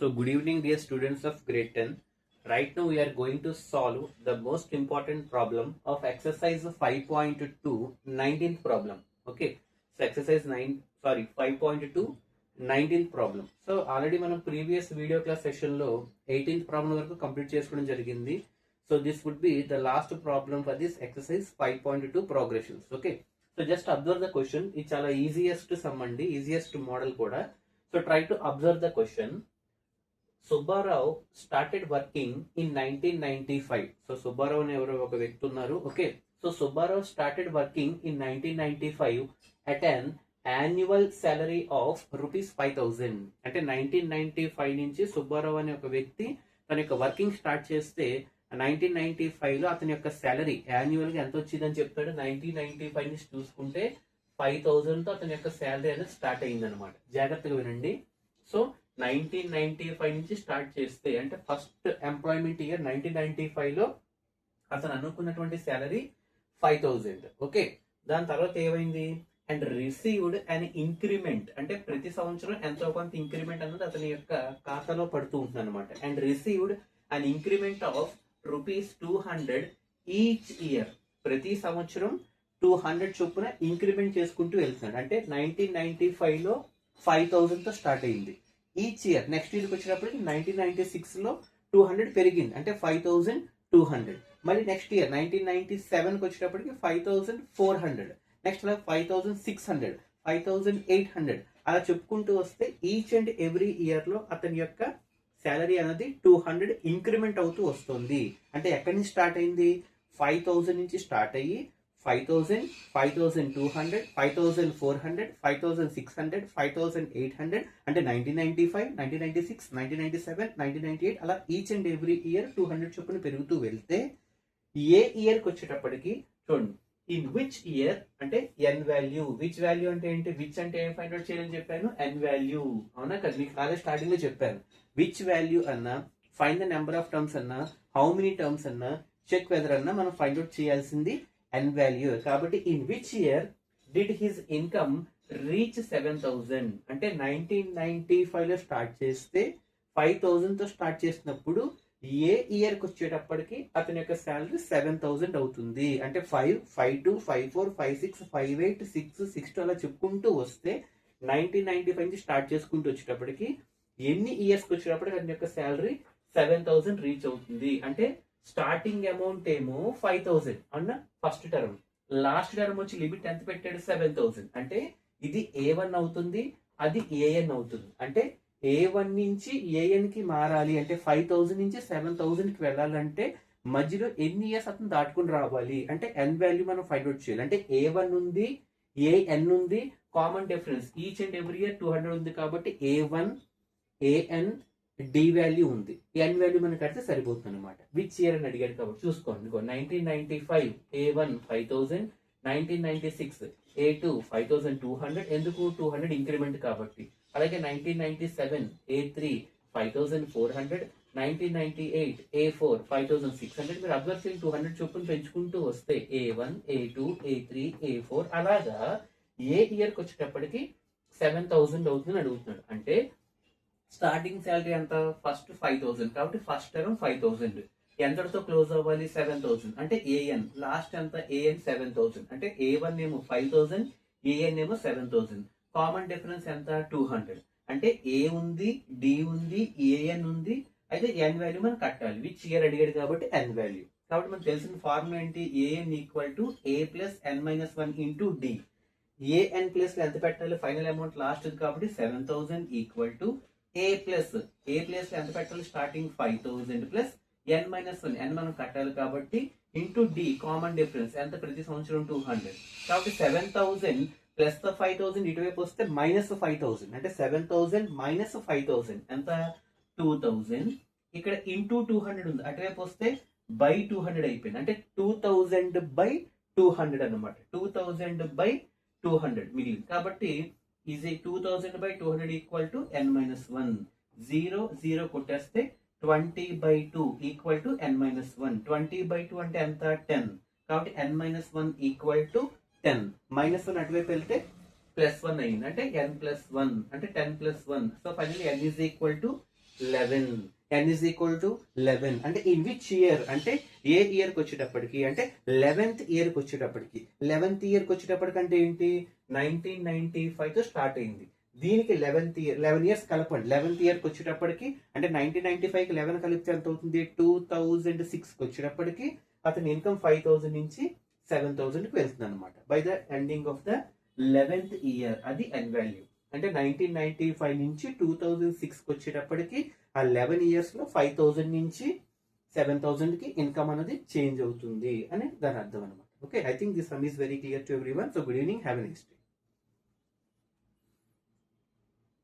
So good evening dear students of grade 10. Right now we are going to solve the most important problem of exercise 5.2 19th problem. Okay. So exercise 5.2 19th problem. So already మనం previous video class session లో 18th problem వరకు complete చేసుకోవడం జరిగింది. So this would be the last problem for this exercise 5.2 progressions. Okay. So just observe the question. ఇది చాలా easiest sum అండి, easiest model కూడా. So try to observe the question. Subbarao started working in 1995. So Subbarao అనే ఎవరో ఒక వ్యక్తి ఉన్నారు. Okay. So Subbarao started working in 1995 at an annual salary of ₹5,000. అంటే 1995 నుంచి Subbarao అనే ఒక వ్యక్తి తన యొక్క వర్కింగ్ స్టార్ట్ చేస్తే 1995 లో అతని యొక్క సాలరీ యాన్యువల్ గా ఎంత వచ్చిందని చెప్తాడు. 1995 నుంచి చూసుకుంటే 5,000 తో అతని యొక్క సాలరీ అనేది స్టార్ట్ అయింది అనమాట. జాగ్రత్తగా వినండి. సో 1995 నుంచి స్టార్ట్ చేస్తే అంటే ఫస్ట్ ఎంప్లాయ్మెంట్ ఇయర్ 1995 లో అతను అనుకున్నటువంటి సాలరీ 5,000. ఓకే. దాని తర్వాత ఏమైంది? అండ్ రిసీవ్డ్ అన్ ఇంక్రిమెంట్, అంటే ప్రతి సంవత్సరం ఎంతో కొంత ఇంక్రిమెంట్ అన్నది అతని యొక్క ఖాతాలో పడుతూ ఉంటుంది అనమాట. And received an increment of ₹200 each year. ప్రతి సంవత్సరం 200 చొప్పున ఇంక్రిమెంట్ చేసుకుంటూ వెళ్తున్నాడు. అంటే 1995 లో 5,000 తో స్టార్ట్ అయింది. ఈచ్ ఇయర్ నెక్స్ట్ ఇయర్కి వచ్చినప్పటికి 1996 లో 200 పెరిగింది, అంటే 5,200. మళ్ళీ నెక్స్ట్ ఇయర్ 1997కి వచ్చేటప్పటికి 5,400, నెక్స్ట్ 5,600, 5,800 అలా చెప్పుకుంటూ వస్తే ఈచ్ అండ్ ఎవ్రీ ఇయర్ లో అతని యొక్క సాలరీ అనేది 200 ఇంక్రిమెంట్ అవుతూ వస్తుంది. అంటే ఎక్కడి నుంచి స్టార్ట్ అయింది? 5,000 నుంచి స్టార్ట్ అయ్యి 5,000, 5,200, 5,400, 5,600, 5,800, అంటే 1995, 1996, 1997, 1998 అలా ఈచ్ అండ్ ఎవ్రీ ఇయర్ 200 చొప్పున పెరుగుతూ వెళ్తే ఏ ఇయర్కి వచ్చేటప్పటికి చూడండి, ఇన్ విచ్ ఇయర్ అంటే ఎన్ వాల్యూ. విచ్ వాల్యూ అంటే ఏంటి? విచ్ అంటే ఏం ఫైండ్ అవుట్ చేయాలని చెప్పాను? ఎన్ వాల్యూ. అవునా కదా, మీకు కాలేజ్ స్టార్టింగ్ లో చెప్పాను. విచ్ వాల్యూ అన్నా, find the number of terms అన్నా, హౌ మెనీ టర్మ్స్ అన్నా, చెక్ వెదర్ అన్నా మనం ఫైండ్ అవుట్ చేయాల్సింది ఎన్ వాల్యూ. కాబట్టి in which year did his income reach 7,000. అంటే 1995 లో స్టార్ట్ చేస్తే 5,000 తో స్టార్ట్ చేసినప్పుడు ఏ ఇయర్ కి వచ్చేటప్పటికి అతని యొక్క శాలరీ 7,000 అవుతుంది. అంటే 5, 5, 2, 5, 4, 5, 6, 5, 8, 6, 6 అలా చెప్పుకుంటూ వస్తే 1995 నుంచి స్టార్ట్ చేసుకుంటూ వచ్చేటప్పటికి ఎన్ని ఇయర్స్ కి వచ్చేటప్పటికి అతని యొక్క శాలరీ 7,000 రీచ్ అవుతుంది. అంటే స్టార్టింగ్ అమౌంట్ ఏమో 5,000 అన్న ఫస్ట్ టర్మ్, లాస్ట్ టర్మ్ వచ్చి లిమిట్ ఎంత పెట్టాడు? 7,000. అంటే ఇది A1 అవుతుంది, అది AN అవుతుంది. అంటే A1 నుంచి AN కి మారాలి అంటే 5,000 నుంచి 7,000 కి వెళ్ళాలంటే మధ్యలో ఎన్ని ఇయర్స్ అతను దాటుకుని రావాలి అంటే ఎన్ వాల్యూ మనం ఫైండ్ అవుట్ చేయాలి. అంటే A1 ఉంది, AN ఉంది, common difference each and every year 200 ఉంది కాబట్టి A1, AN, డి వాల్యూ ఉంది. ఎన్ వాల్యూ మనకి అడితే సరిపోతుంది అనమాట. విచ్ ఇయర్ అని అడిగాడు కాబట్టి చూసుకోండి. 1995 A1 5,000, 1996 A2 5,200, ఎందుకు 200 ఇంక్రిమెంట్ కాబట్టి. అలాగే 1997 A3 5,400, 1998 A4 5,600. మీరు అబ్జర్వ్ చేయండి, 200 చొప్పున పెంచుకుంటూ వస్తే A1, A2, A3, A4 అలాగా ఏ ఇయర్ కి వచ్చేటప్పటికి 7,000 అవుతుందని అడుగుతున్నాడు. అంటే స్టార్టింగ్ శాలరీ ఎంత? ఫస్ట్ 5,000 కాబట్టి ఫస్ట్ టర్మ్ 5,000 ఎంతటితో క్లోజ్ అవ్వాలి? 7,000. అంటే AN లాస్ట్ ఎంత? AN 7,000. అంటే A1 ఏమో 5,000, AN ఏమో 7,000. కామన్ డిఫరెన్స్ ఎంత? 200. అంటే A ఉంది, D ఉంది, AN ఉంది, అయితే ఎన్ వాల్యూ మనం కట్టాలి. విచ్ ఇయర్ అడిగాడు కాబట్టి ఎన్ వాల్యూ. కాబట్టి మనకు తెలిసిన ఫార్ములా ఏంటి? AN equal to A plus N-1 into D. AN plus ఎంత పెట్టాలి? ఫైనల్ అమౌంట్ లాస్ట్ కాబట్టి 7,000 ఈక్వల్ టు A ప్లస్ ఎంత పెట్టాలి? స్టార్టింగ్ 5,000 ప్లస్ N-1 ఎన్ మనం కట్టాలి కాబట్టి ఇంటూ D కామన్ డిఫరెన్స్ ఎంత? ప్రతి సంవత్సరం 200. కాబట్టి 7,000 ప్లస్ 5,000 ఇటువైపు వస్తే మైనస్ 5,000. అంటే 7,000 మైనస్ 5,000 ఎంత? 2,000. ఇక్కడ ఇంటూ 200 ఉంది, అటువైపు వస్తే బై 200 అయిపోయింది. అంటే 2,000 బై 200 అనమాట. 2,000 బై 200 మిగిలింది. కాబట్టి is a 2,000 by 200 equal to N-1. 0, 0 కొట్టేస్తే 20 by 2 equal to N-1. 20 by 2 అంటే ఎంత? 10. కాబట్టి N-1 equal to 10. -1 అటువైపు వెళ్తే +1 అయింది, అంటే N+1 అంటే 10+1. So finally N is equal to 11. n is equal to 11. అంటే ఇన్ విచ్ ఇయర్ అంటే ఏ ఇయర్కి వచ్చేటప్పటికి అంటే 11th ఇయర్కి వచ్చేటప్పటికి 11th ఇయర్కి వచ్చేటప్పటికి అంటే ఏంటి 1995 తో స్టార్ట్ అయింది. దీనికి 11th ఇయర్ 11 ఇయర్స్ కలపండి. 11th ఇయర్కి వచ్చేటప్పటికి అంటే 1995కి 11 కలిపితే ఎంత అవుతుంది 2006కి వచ్చేటప్పటికి అతని ఇన్కమ్ 5000 నుంచి 7000కి వెళ్తుంది అనమాట by the ending of the 11th year. అది ఎన్ వాల్యూ. అంటే 1995 నుంచి 2006కి వచ్చేటప్పటికి ఆ 11 ఇయర్స్ లో 5000 నుంచి 7000కి ఇన్కమ్ అనేది చేంజ్ అవుతుంది అని దాని అర్థం అనమాట. Okay, I think this sum is very clear to everyone. So good evening, have a nice day.